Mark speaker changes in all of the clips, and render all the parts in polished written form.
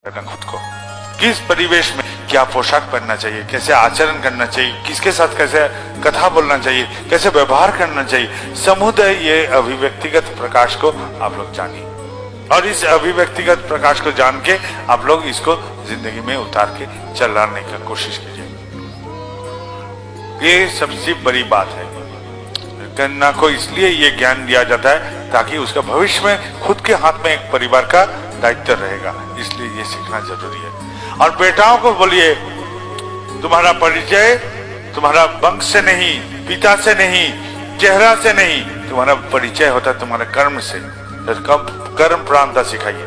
Speaker 1: करना खुद को, किस परिवेश में क्या पोशाक पहनना चाहिए, कैसे आचरण करना चाहिए, किसके साथ कैसे कथा बोलना चाहिए, कैसे व्यवहार करना चाहिए, समुदाय ये अभिव्यक्तिगत प्रकाश को आप लोग जानिए और इस अभिव्यक्तिगत प्रकाश को जान के आप लोग इसको जिंदगी में उतार के चलाने की कोशिश कीजिए। ये सबसे बड़ी बात है। कन्या को इसलिए ये ज्ञान दिया जाता है ताकि उसका भविष्य में खुद के हाथ में एक परिवार का दायित्व रहेगा, इसलिए ये सीखना जरूरी है। और बेटाओं को बोलिए, तुम्हारा परिचय तुम्हारा वंश से नहीं, पिता से नहीं, चेहरा से नहीं, तुम्हारा परिचय होता है तुम्हारे कर्म से। कर्म प्रांता सिखाइए।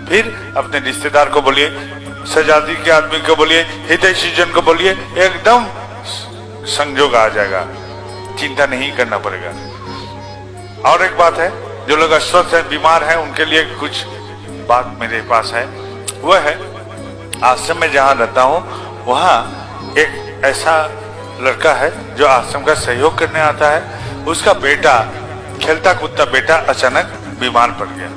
Speaker 1: फिर अपने रिश्तेदार को बोलिए, सजादी के आदमी को बोलिए, हितैषी जन को बोलिए, एकदम संयोग आ जाएगा, चिंता नहीं करना पड़ेगा। और एक बात है, जो लोग अस्वस्थ हैं, बीमार हैं, उनके लिए कुछ बात मेरे पास है। वह है, आश्रम में जहाँ रहता हूँ वहाँ एक ऐसा लड़का है जो आश्रम का सहयोग करने आता है। उसका बेटा, खेलता कूदता बेटा अचानक बीमार पड़ गया।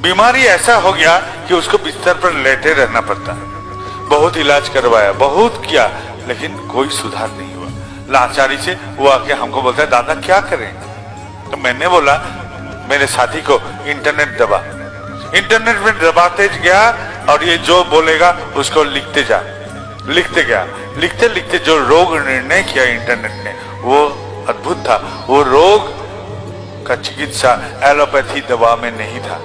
Speaker 1: बीमारी ऐसा हो गया कि उसको बिस्तर पर लेटे रहना पड़ता है। बहुत इलाज करवाया, बहुत किया, लेकिन कोई सुधार नहीं हुआ। लाचारी से वो आके हमको बोलता है, दादा क्या करें? तो मैंने बोला मेरे साथी को, इंटरनेट दबा। इंटरनेट में दबाते गया और ये जो बोलेगा उसको लिखते जा। लिखते गया, लिखते लिखते जो रोग निर्णय किया इंटरनेट ने वो अद्भुत था। वो रोग का चिकित्सा एलोपैथी दवा में नहीं था,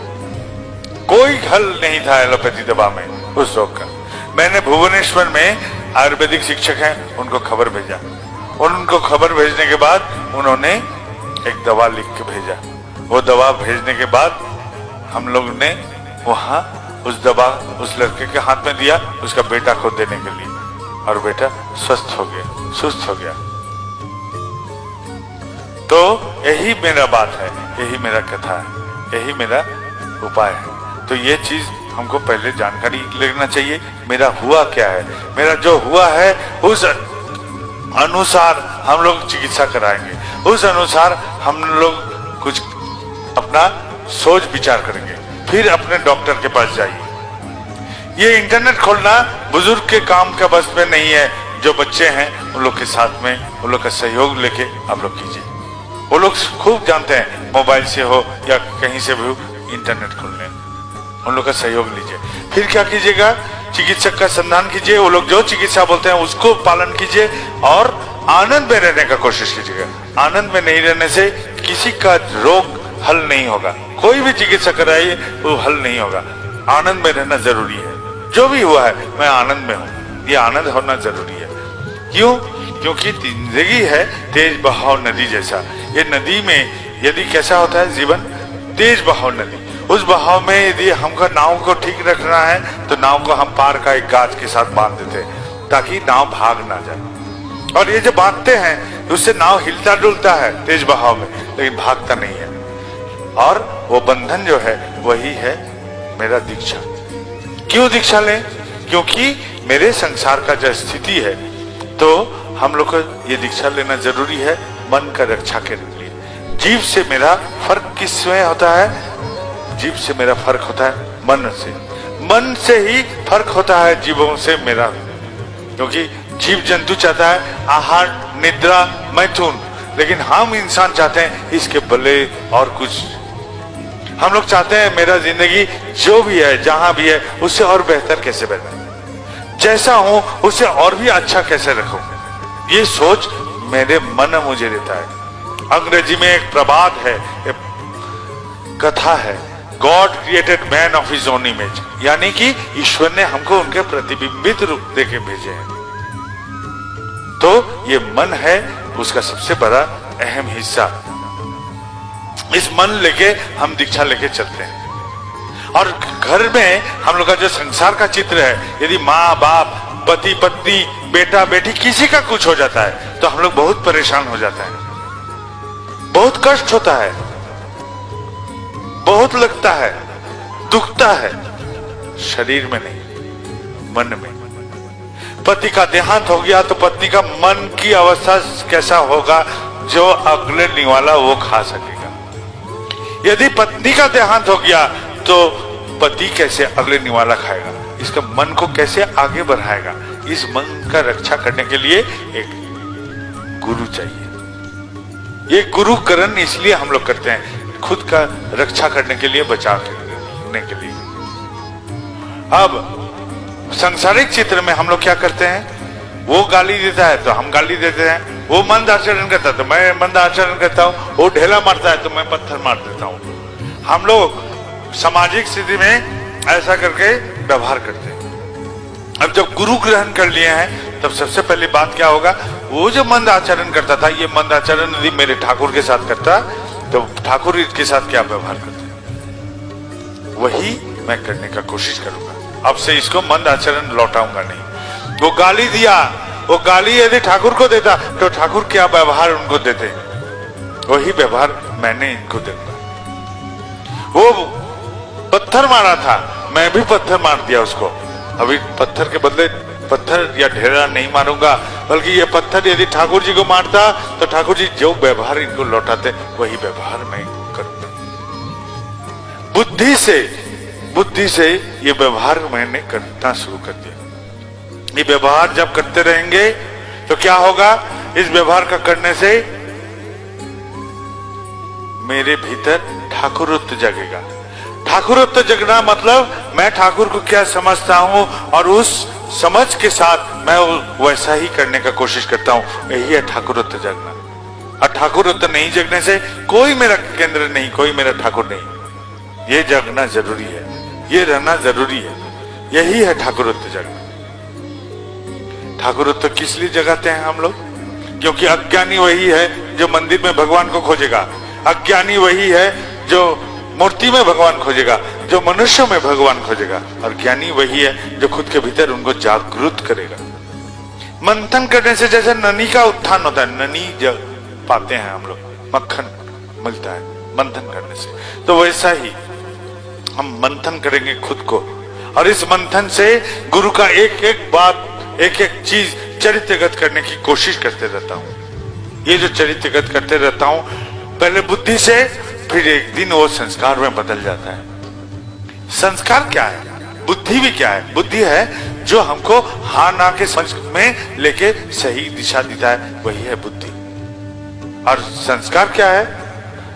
Speaker 1: कोई हल नहीं था एलोपैथी दवा में उस रोग का। मैंने भुवनेश्वर में आयुर्वेदिक शिक्षक हैं, उनको खबर भेजा और उनको खबर भेजने के बाद उन्होंने एक दवा लिख के भेजा। वो दवा भेजने के बाद हम लोग ने वहां उस दवा उस लड़के के हाथ में दिया, उसका बेटा को देने के लिए, और बेटा स्वस्थ हो गया, सुस्त हो गया। तो यही मेरा बात है, यही मेरा कथा है, यही मेरा उपाय है। तो ये चीज हमको पहले जानकारी लेना चाहिए, मेरा हुआ क्या है। मेरा जो हुआ है उस अनुसार हम लोग चिकित्सा कराएंगे, उस अनुसार हम लोग कुछ अपना सोच विचार करेंगे, फिर अपने डॉक्टर के पास जाइए। ये इंटरनेट खोलना बुजुर्ग के काम का बस में नहीं है। जो बच्चे हैं उन लोग के साथ में उन लोग का सहयोग लेके आप लोग कीजिए। वो लोग खूब जानते हैं, मोबाइल से हो या कहीं से भी इंटरनेट खोलने, उन लोग का सहयोग लीजिए। फिर क्या कीजिएगा, चिकित्सक का संधान कीजिए। वो लोग जो चिकित्सा बोलते हैं उसको पालन कीजिए और आनंद में रहने का कोशिश कीजिएगा। आनंद में नहीं रहने से किसी का रोग हल नहीं होगा। कोई भी चिकित्सा कराइए वो हल नहीं होगा। आनंद में रहना जरूरी है। जो भी हुआ है मैं आनंद में हूँ, ये आनंद होना जरूरी है। क्यों? क्योंकि जिंदगी है तेज बहाव नदी जैसा। ये नदी में यदि कैसा होता है जीवन, तेज बहाव नदी, उस बहाव में यदि हमको नाव को ठीक रखना है तो नाव को हम पार का एक गाछ के साथ बांध देते हैं ताकि नाव भाग ना जाए। और ये जो बांधते हैं उससे नाव हिलता डुलता है तेज बहाव में, लेकिन भागता नहीं है। और वो बंधन जो है वही है मेरा दीक्षा। क्यों दीक्षा लें? क्योंकि मेरे संसार का जो स्थिति है, तो हम लोग को ये दीक्षा लेना जरूरी है मन का रक्षा के लिए। जीव से मेरा फर्क किसमें होता है? जीव से मेरा फर्क होता है मन से। मन से ही फर्क होता है जीवों से मेरा, क्योंकि जीव जंतु चाहता है आहार, निद्रा, मैथुन, लेकिन हम इंसान चाहते हैं इसके बदले और कुछ। हम लोग चाहते हैं मेरा जिंदगी जो भी है, जहां भी है, उससे और बेहतर कैसे बने, जैसा हूं उससे और भी अच्छा कैसे रखूं। ये सोच मेरे मन मुझे देता है। अंग्रेजी में एक प्रबाद है, एक कथा है, God created man of his own image, यानी कि ईश्वर ने हमको उनके प्रतिबिंबित रूप देके भेजे हैं। तो ये मन है उसका सबसे बड़ा अहम हिस्सा। इस मन लेके हम दीक्षा लेके चलते हैं। और घर में हम लोग का जो संसार का चित्र है, यदि माँ बाप, पति पत्नी, बेटा बेटी, किसी का कुछ हो जाता है तो हम लोग बहुत परेशान हो जाते हैं, बहुत कष्ट होता है, बहुत लगता है, दुखता है। शरीर में नहीं, मन में। पति का देहांत हो गया तो पत्नी का मन की अवस्था कैसा होगा, जो अगले निवाला वो खा सकेगा। यदि पत्नी का देहांत हो गया तो पति कैसे अगले निवाला खाएगा, इसका मन को कैसे आगे बढ़ाएगा, इस मन का रक्षा करने के लिए एक गुरु चाहिए। ये गुरुकरण इसलिए हम लोग करते हैं, खुद का रक्षा करने के लिए, बचाव करने के लिए। अब सांसारिक चित्र में हम लोग क्या करते हैं, वो गाली देता है तो हम गाली देते हैं, वो मंद आचरण करता है तो मैं मंद आचरण करता हूं, वो ढेला मारता है तो मैं पत्थर मार देता हूं। हम लोग सामाजिक स्थिति में ऐसा करके व्यवहार करते हैं। अब जब गुरु ग्रहण कर लिए हैं तब सबसे पहली बात क्या होगा, वो जो मंद आचरण करता था, ये मंद आचरण यदि मेरे ठाकुर के साथ करता तो ठाकुर इसके साथ क्या व्यवहार करते, वही मैं करने का कोशिश करूंगा। अब से इसको मंद आचरण लौटाऊंगा नहीं। वो गाली दिया, वो गाली यदि ठाकुर को देता तो ठाकुर क्या व्यवहार उनको देते, वही व्यवहार मैंने इनको दूंगा। वो पत्थर मारा था, मैं भी पत्थर मार दिया उसको, अभी पत्थर के बदले पत्थर या ढेरा नहीं मारूंगा, बल्कि ये पत्थर यदि ठाकुर जी को मारता तो ठाकुर जी जो व्यवहार इनको लौटाते वही व्यवहार मैं करूंगा। बुद्धि से ये व्यवहार मैंने करना शुरू कर दिया। ये व्यवहार जब करते रहेंगे तो क्या होगा, इस व्यवहार का करने से मेरे भीतर ठाकुरत्व जगेगा। ठाकुरत्व जगना मतलब मैं ठाकुर को क्या समझता हूं और उस समझ के साथ मैं वैसा ही करने का कोशिश करता हूं, यही है ठाकुरत्व जगना। और ठाकुरत्व नहीं जगने से कोई मेरा केंद्र नहीं, कोई मेरा ठाकुर नहीं। ये जगना जरूरी है, ये रहना जरूरी है, यही है ठाकुरत्व जगना। ठाकुरत्व किस लिए जगाते हैं हम लोग, क्योंकि अज्ञानी वही है जो मंदिर में भगवान को खोजेगा, अज्ञानी वही है जो मूर्ति में भगवान खोजेगा, जो मनुष्य में भगवान खोजेगा, और ज्ञानी वही है जो खुद के भीतर उनको जागृत करेगा। मंथन करने से जैसे ननी का उत्थान होता है, ननी जब पाते हैं हम लोग, मक्खन मिलता है मंथन करने से, तो वैसा ही हम मंथन करेंगे खुद को, और इस मंथन से गुरु का एक एक बात, एक एक चीज चरित्रगत करने की कोशिश करते रहता हूं। ये जो चरित्रगत करते रहता हूं, पहले बुद्धि से, फिर एक दिन वो संस्कार में बदल जाता है। संस्कार क्या है, बुद्धि भी क्या है, बुद्धि है जो हमको हाँ ना के समझ में लेके सही दिशा देता है, वही है बुद्धि। और संस्कार क्या है,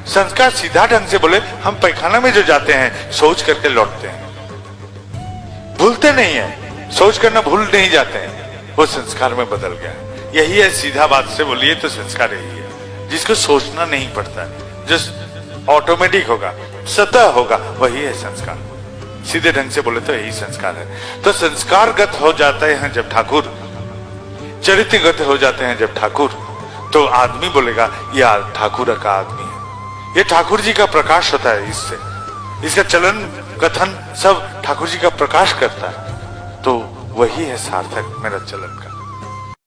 Speaker 1: संस्कार सीधा ढंग से बोले, हम पैखाना में जो जाते हैं सोच करके लौटते हैं, भूलते नहीं है, सोच करना भूल नहीं जाते हैं, वो संस्कार में बदल गया। यही है, सीधा बात से बोलिए तो संस्कार यही है, जिसको सोचना नहीं पड़ता है, जो ऑटोमेटिक होगा, सतह होगा, वही है संस्कार। सीधे ढंग से बोले तो यही संस्कार है। तो संस्कारगत हो जाते हैं जब ठाकुर, चरित्रगत हो जाते हैं जब ठाकुर, तो आदमी बोलेगा ये ठाकुर का आदमी है, ये ठाकुर जी का प्रकाश होता है, इससे इसका चलन कथन सब ठाकुर जी का प्रकाश करता है, तो वही है सार्थक मेरा चलन का।